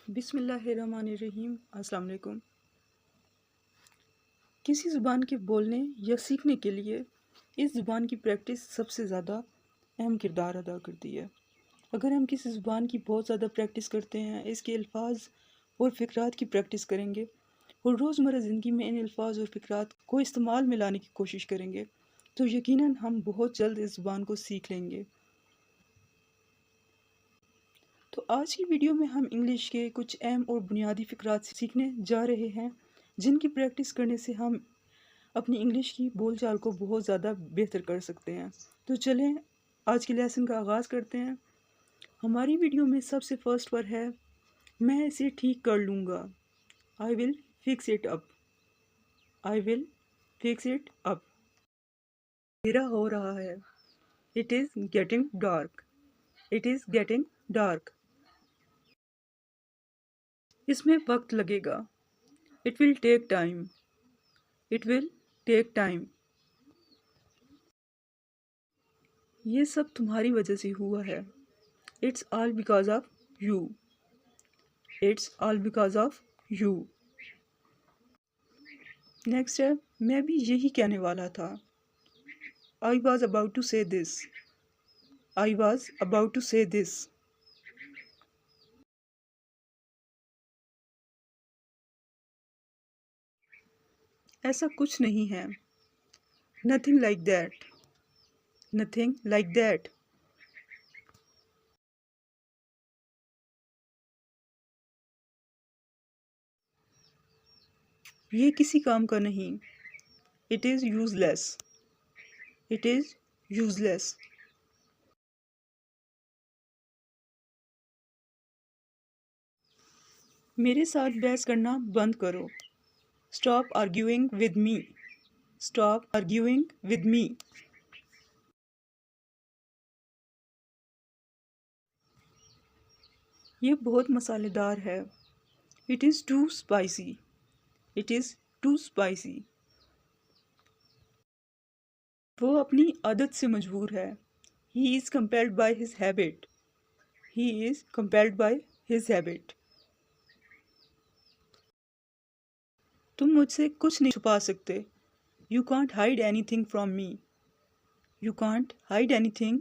बिस्मिल्लाहिर्रहमानिर्रहीम। अस्सलाम वालेकुम। किसी ज़ुबान के बोलने या सीखने के लिए इस ज़ुबान की प्रैक्टिस सबसे ज़्यादा अहम किरदार अदा करती है। अगर हम किसी ज़ुबान की बहुत ज़्यादा प्रैक्टिस करते हैं, इसके अल्फाज और फ़िक्रात की प्रैक्टिस करेंगे और रोज़मर्रा ज़िंदगी में इन अल्फाज और फ़िक्रात को इस्तेमाल में लाने की कोशिश करेंगे, तो यकीनन हम बहुत जल्द इस ज़ुबान को सीख लेंगे। तो आज की वीडियो में हम इंग्लिश के कुछ अहम और बुनियादी फ़िक्रात सीखने जा रहे हैं, जिनकी प्रैक्टिस करने से हम अपनी इंग्लिश की बोलचाल को बहुत ज़्यादा बेहतर कर सकते हैं। तो चलें आज के लेसन का आगाज़ करते हैं। हमारी वीडियो में सबसे फर्स्ट पर है, मैं इसे ठीक कर लूँगा। I will fix it up. I will fix it up. अंधेरा हो रहा है। It is getting dark. It is getting dark. इसमें वक्त लगेगा। It will take time. It will take time. ये सब तुम्हारी वजह से हुआ है। It's all because of you. It's all because of you. Next है, मैं भी यही कहने वाला था। I was about to say this. I was about to say this. ऐसा कुछ नहीं है। Nothing like that. Nothing like that. ये किसी काम का नहीं। It is useless. It is useless. मेरे साथ बहस करना बंद करो। Stop arguing with me. Stop arguing with me. ये बहुत मसालेदार है। It is too spicy. It is too spicy. वो अपनी आदत से मजबूर है। He is compelled by his habit. He is compelled by his habit. तुम मुझसे कुछ नहीं छुपा सकते। You can't hide anything from me. You can't hide anything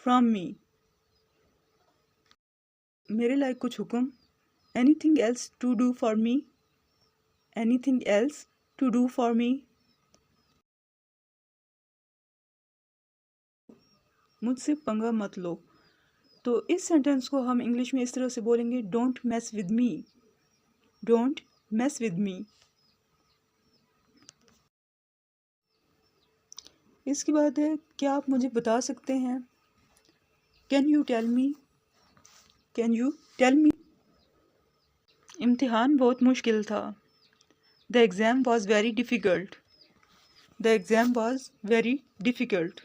from me. मेरे लायक कुछ हुक्म। Anything else to do for me. Anything else to do for me. मुझसे पंगा मत लो। तो इस सेंटेंस को हम इंग्लिश में इस तरह से बोलेंगे, don't mess with me. Don't mess with me. इसके बाद है, क्या आप मुझे बता सकते हैं। Can you tell me. Can you tell me. इम्तिहान बहुत मुश्किल था। The exam was very difficult. The exam was very difficult.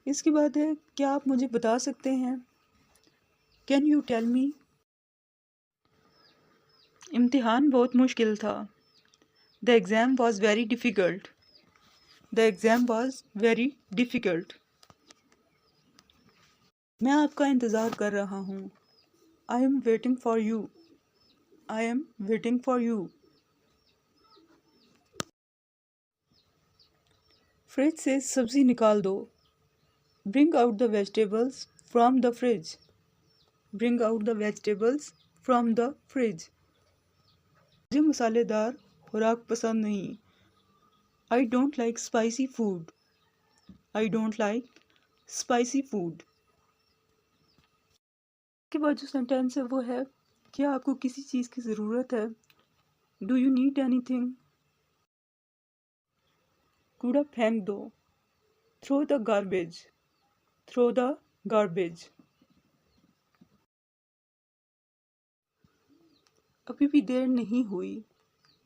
इसके बाद है, क्या आप मुझे बता सकते हैं। Can you tell me. इम्तिहान बहुत मुश्किल था। The exam was very difficult. The exam was very difficult. मैं आपका इंतज़ार कर रहा हूँ। I am waiting for you. I am waiting for you. Fridge से सब्ज़ी निकाल दो। Bring out the vegetables from the fridge. Bring out the vegetables from the fridge. मुझे मसालेदार खुराक पसंद नहीं। I don't like spicy food. I don't like spicy food. के बाद जो सेंटेंस है वो है, क्या आपको किसी चीज़ की ज़रूरत है। Do you need anything. कूड़ा फेंक दो। Throw the garbage. Throw the garbage. अभी भी देर नहीं हुई।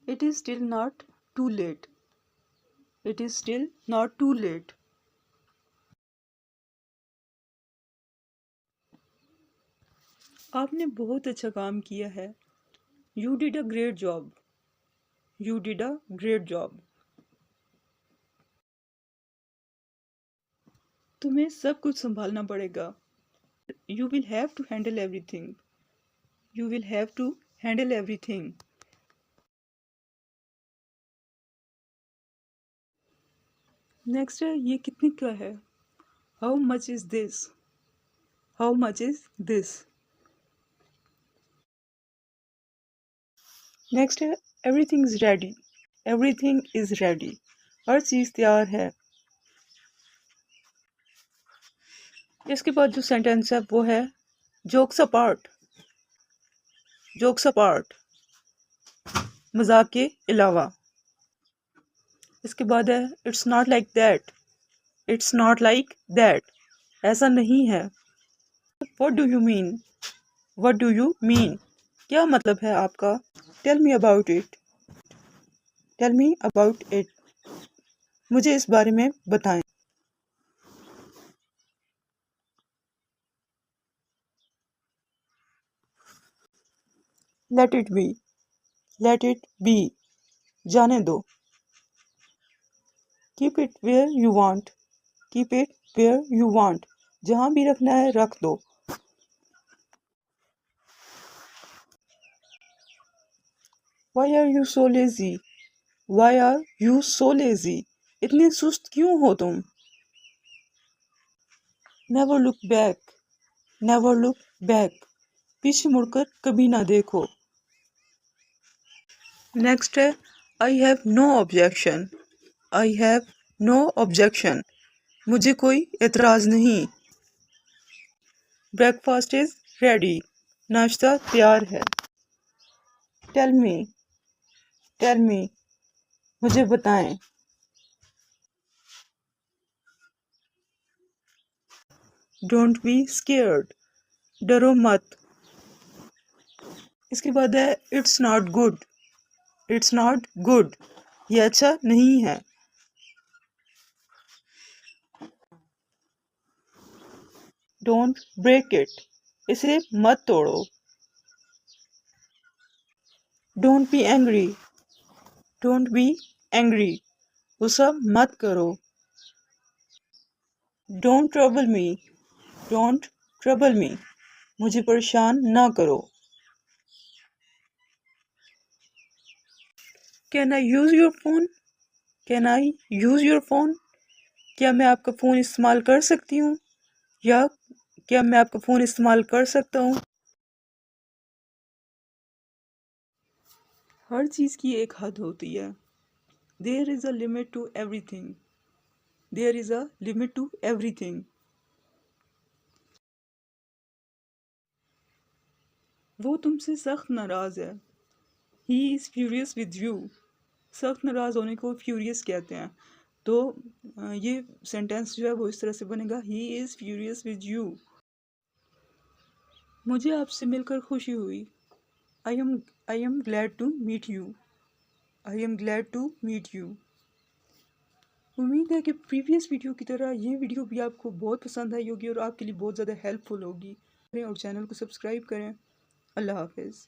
It is still not too late. It is still not too late. आपने बहुत अच्छा काम किया है। You did a great job. You did a great job. तुम्हें सब कुछ संभालना पड़ेगा। You will have to handle everything. You will have to handle everything. Next है ये कितने का है। How much is this. How much is this. Next है everything is ready. Everything is ready. हर चीज़ तैयार है। इसके बाद जो सेंटेंस है वो है जोक्स अपार्ट। जोक्स अपार्ट, मजाक के अलावा। इसके बाद है it's not like that. It's not like that, ऐसा नहीं है। What do you mean. What do you mean, क्या मतलब है आपका। Tell me about it. Tell me about it, मुझे इस बारे में बताएं। Let it be. Let it be, जाने दो। Keep it where you want. Keep it where you want, जहां भी रखना है रख दो। Why are you so lazy. Y are you so lazy, इतने सुस्त क्यों हो तुम। Never look back. Never look back, पीछे मुड़कर कभी ना देखो। नेक्स्ट है I have no objection. I have no objection, मुझे कोई एतराज नहीं। ब्रेकफास्ट इज रेडी, नाश्ता तैयार है। Tell me. टेल मी, मुझे बताएं। डोंट बी स्केयर्ड, डरो मत। इसके बाद है it's not good. It's not good, ये अच्छा नहीं है। डोंट ब्रेक इट, इसे मत तोड़ो। Don't be angry. Don't be angry, गुस्सा मत करो। Don't trouble me. Don't trouble me, मुझे परेशान ना करो। Can I use your phone. Can I use your phone, क्या मैं आपका फ़ोन इस्तेमाल कर सकती हूँ, या क्या मैं आपका फ़ोन इस्तेमाल कर सकता हूँ। हर चीज़ की एक हद होती है। There is a limit to everything. There is a limit to everything. वो तुमसे सख्त नाराज़ है। He is furious with you. सख्त नाराज़ होने को फ्यूरियस कहते हैं। तो ये सेंटेंस जो है वो इस तरह से बनेगा he is furious with you. मुझे आपसे मिलकर खुशी हुई। I am glad to meet you. I am glad to meet you. उम्मीद है कि प्रीवियस वीडियो की तरह ये वीडियो भी आपको बहुत पसंद आई होगी और आपके लिए बहुत ज़्यादा हेल्पफुल होगी। और चैनल को सब्सक्राइब करें। अल्लाह हाफिज़।